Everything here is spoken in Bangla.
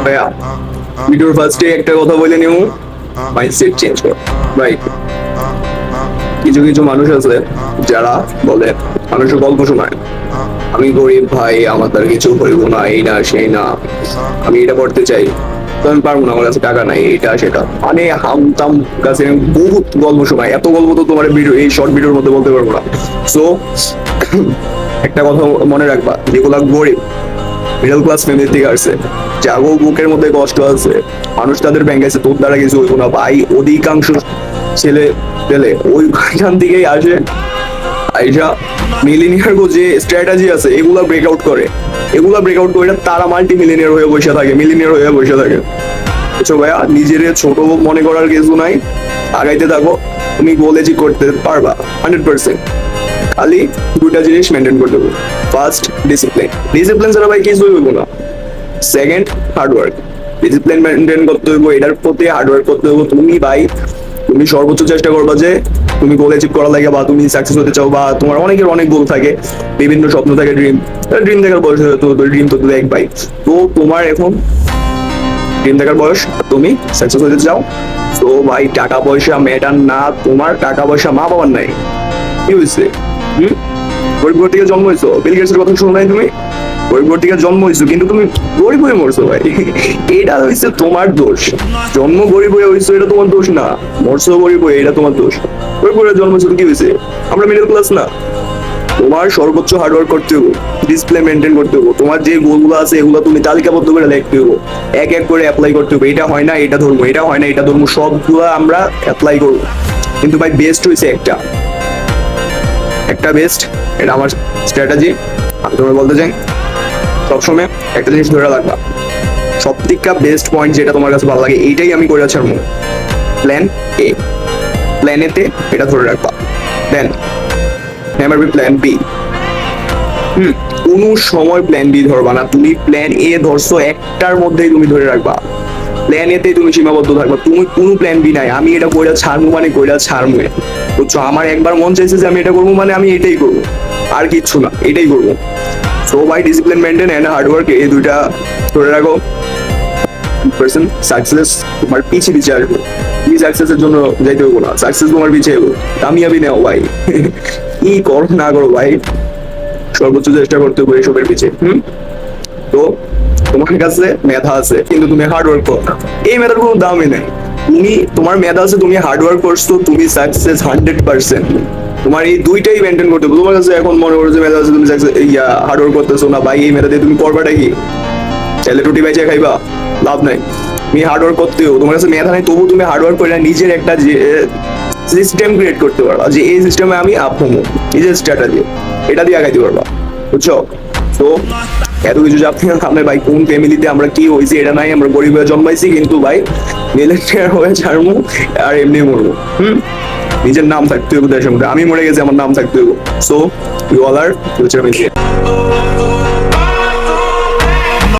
ভাইয়া ভিডিওর ফার্স্টে একটা কথা বলে নিও, মাইন্ডসেট চেঞ্জ কর ভাই। কিছু কিছু মানুষ আছে যারা বলে মানুষের গল্প শোনায়, আমি গরিব ভাই, আমার দ্বারা কিছু হইব না, এই না সেই না, আমি এটা করতে চাই তো আমি পারবো না, আমার কাছে টাকা নাই, এটা সেটা, মানে হামতাম কাছে বহুত গল্প শোনায়। এত গল্প তো তোমার ভিডিও এই শর্ট ভিডিওর মধ্যে বলতে পারবো না। সো একটা কথা মনে রাখবা, যেগুলা গরিব মিডল ক্লাস ফ্যামিলি থেকে আসছে, যাগো বুকের মধ্যে কষ্ট আছে, মানুষ তাদের ব্যাংকে তোর দ্বারা কিছু হইব না ভাই। অধিকাংশ ছেলে পেলে ওইখান থেকেই আসে, আইসা মিলিনিয়ার যে স্ট্র্যাটেজি আছে এগুলা ব্রেকআউট করে, তারা মাল্টি মিলিনিয়ার হয়ে বসে থাকে, মিলিনিয়ার হয়ে বসে থাকে। বুঝছো ভাইয়া, নিজের ছোট মনে করার কিছু নাই, আগাইতে থাকো, তুমি বলেছি করতে পারবা 100%। খালি দুটা জিনিস মেনটেন করতে হবে। ফার্স্ট ডিসিপ্লিন ছাড়া ভাই কিছু হইব না। সেকেন্ড হার্ডওয়ার্ক, ডিসিপ্লিন মেনটেন করতে হইব, এটার প্রতি হার্ডওয়ার্ক করতে হইব। তুমি সর্বোচ্চ চেষ্টা করবা যে তুমি গোল অ্যাচিভ করা লাগে, বা তুমি সাকসেস হতে চাও, বা তোমার অনেকের অনেক গোল থাকে, বিভিন্ন স্বপ্ন থাকে, ড্রিম দেখার বয়স তো ড্রিম তো দেখ ভাই। তো তোমার এখন ড্রিম দেখার বয়স, তুমি সাকসেস হতে চাও, তো ভাই টাকা পয়সা ম্যাটার না, তোমার টাকা পয়সা মা বাবার নাই, কি হয়েছে? গরিব ঘর থেকে জন্ম হয়েছো, বিল গেটসের কথা শুনো নাই তুমি? গরিব ঘর থেকে জন্ম হয়েছো কিন্তু তুমি গরিব হয়ে মরছো ভাই, এটা হয়েছে তোমার দোষ। জন্ম গরিব হয়ে হয়েছো এটা তোমার দোষ না, মরছো গরিব হয়ে এটা তোমার দোষ। গরিব ঘরে জন্ম হয়েছো কি হয়েছে? আমরা মিডল ক্লাস না? তোমার সর্বোচ্চ হার্ডওয়ার্ক করতে হবে, ডিসপ্লে মেনটেন করতে হবে, তোমার যে গোলগুলো আছে এগুলো তুমি তালিকাবদ্ধ করে লিখতে হবে, এক এক করে অ্যাপ্লাই করতে হবে। এটা হয় না এটা ধর্ম, এটা হয় না এটা ধর্ম, সবগুলো আমরা অ্যাপ্লাই করবো। কিন্তু ভাই বেস্ট হয়েছে একটা বেস্ট, এটা আমার স্ট্র্যাটেজি। আমি তোমার বলতে চাই, সবসময় একটা জিনিস ধরে রাখবা, সব থেকে বেস্ট পয়েন্ট যেটা তোমার কাছে ভালো লাগে এইটাই আমি করে ছাড়বো। প্ল্যান এ, প্ল্যান এতে এটা ধরে রাখবা, দেন নেভার বি প্ল্যান বি। কোনো সময় প্ল্যান বি ধরবা না, তুমি প্ল্যান এ ধরছো, একটার মধ্যেই তুমি ধরে রাখবা, প্ল্যান এতেই তুমি সীমাবদ্ধ থাকবা। তুমি কোনো প্ল্যান বি নাই, আমি এটা কইরা ছাড়বো মানে কইরা ছাড়বো, বুঝছো? আমার একবার মন চাইছে যে আমি এটা করবো মানে আমি এটাই করবো, আর কিচ্ছু না, এটাই করবো। So by discipline maintain and hard work, এই দুইটা ধরে রাখো, সাকসেস তোমার পিছে পিছে আসবে। তুমি সাকসেসের জন্য যাইতে হবো না, সাকসেস তোমার পিছে হবো। কামিয়াবি নেও ভাই, কি করো না করো ভাই, সর্বোচ্চ চেষ্টা করতে হবে এসবের পিছে। তো তোমার কাছে মেধা আছে কিন্তু তুমি হার্ডওয়ার্ক করো না, এই মেধার কোনো দামই নেই। তোমার মেধা আছে, তুমি হার্ডওয়ার্ক করছো, তুমি সাকসেস 100%। তোমার এই দুইটাই মেনটেন করতে হবে। তোমার কাছে এখন মনে করো যে মেধা আছে, তুমি হার্ডওয়ার্ক করতেছো না ভাই, এই মেধা দিয়ে তুমি করবাটা কি? চাইলে রুটি বাইচে খাইবা, লাভ নাই। তুমি হার্ডওয়ার্ক করতে হবে, তোমার কাছে মেধা নাই তবু তুমি হার্ডওয়ার্ক করে নিজের একটা যে সিস্টেম ক্রিয়েট করতে পারবা, যে এই সিস্টেমে আমি আপ হবো, নিজের স্ট্র্যাটেজি, এটা দিয়ে আগাইতে পারবা, বুঝছো? তো এত কিছু চাপ থেকে সামনে ভাই, কোন ফ্যামিলিতে আমরা কি হয়েছি এটা নাই, আমরা গরিব হয়ে জন্মাইছি কিন্তু ভাই মিলিয়নিয়ার হয়ে ছাড়বো আর এমনি মরবো। নিজের নাম থাকতে হবে দেশের মধ্যে, আমি মরে গেছি আমার নাম থাকতে হবে। So you all are future magic.